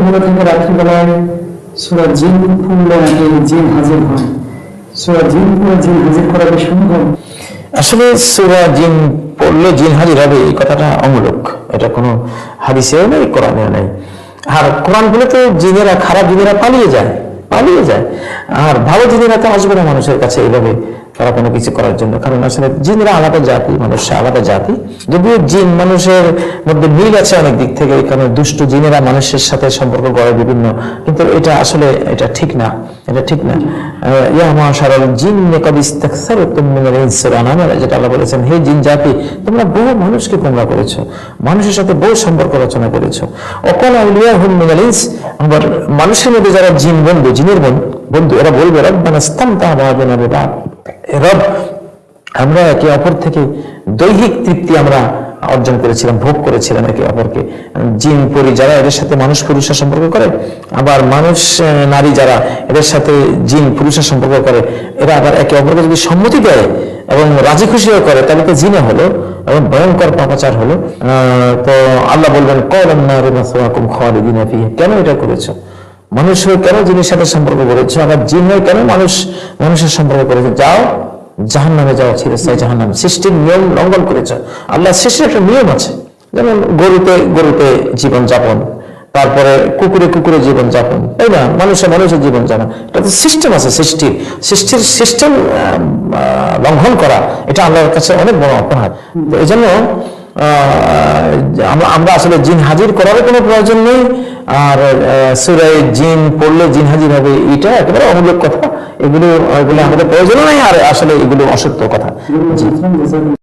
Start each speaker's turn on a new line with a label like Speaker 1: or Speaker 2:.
Speaker 1: সকালবেলা থেকে রাত্রিবেলায় সূরা জিন পড়লে নাকি জিন হাজির হয়, সূরা জিন পড়লে জিন হাজির করা কি সম্ভব?
Speaker 2: আসলে সূরা জিন পড়লে জিন হাজির হবে এই কথাটা অমূলক, এটা কোনো হাদিসেও নেই, কোরআনেও নেই। আর কোরআন বলে তো জিনেরা, খারাপ জিনেরা পালিয়ে যায়, আর ভালো জিনেরা তো আসবে না মানুষের কাছে এইভাবে তারা কোনো কিছু করার জন্য। কারণ আসলে জিনরা আলাদা জাতি, মানুষ আলাদা জাতি। যদিও জিন মানুষের মধ্যে মিল আছে অনেক দিক থেকে, এখানে দুষ্ট জিনেরা মানুষের সাথে সম্পর্ক গড়ে বিভিন্ন, কিন্তু এটা আসলে এটা ঠিক না, এটা ঠিক না। ইয়া মাশারাল জিন্নি ক্বাদ ইসতাকসারতুম মিনাল ইনসি ওয়াল আনাম, যেটা আল্লাহ বলেছেন, হে জিন জাতি, তোমরা বহু মানুষকে গোমরাহ করেছো, মানুষের সাথে বহু সম্পর্ক রচনা করেছো। ওয়াকাল আউলিয়াহুম মিনাল ইনস, আবার মানুষের মধ্যে যারা জিন বন্ধু, জিনের বন্ধু, এরা বলবে রব্বানা ইসতামতা বা'দুনা বিবা'দ, রব আমরা একে অপর থেকে দৈহিক তৃপ্তি আমরা অর্জন করেছিলাম, ভোগ করেছিলাম একে অপরকে। জিন পরি যারা এদের সাথে মানুষ পুরুষের সম্পর্ক করে, আবার মানুষ নারী যারা এদের সাথে জিন পুরুষের সম্পর্ক করে, এরা আবার একে অপরকে যদি সম্মতি দেয় এবং রাজি খুশিও করে, তাহলে তো জিনে হলো এবং ভয়ঙ্কর পাপাচার হলো। তো আল্লাহ বলবেন ক্বালান নারু মাসওয়াকুম খালিদিনা ফিহা, কেন এটা করেছো? মানুষ হয়ে কেন জিনের সাথে সম্পর্ক করেছো? আবার জিন হয়ে কেন মানুষের সম্পর্ক করেছো? যাও জাহান্নামে যাও, চিরস্থায়ী জাহান্নামে। সৃষ্টির নিয়ম লঙ্ঘন করেছ। আল্লাহ সৃষ্টির একটা নিয়ম আছে, যেমন গরুতে জীবন যাপন, তারপরে কুকুরে জীবন যাপন, তাই না? মানুষের জীবন যাপন, এটা তো সিস্টেম আছে। সৃষ্টির সিস্টেম লঙ্ঘন করা এটা আল্লাহর কাছে অনেক বড় অপরাধ। তো এই জন্য আমরা আসলে জিন হাজির করারও কোনো প্রয়োজন নেই। আর সূরা জিন পড়লে জিন হাজির হবে, এটা একেবারে অমূলক কথা। এগুলো আমাদের প্রয়োজন নাই, আর আসলে এগুলো অসত্য কথা।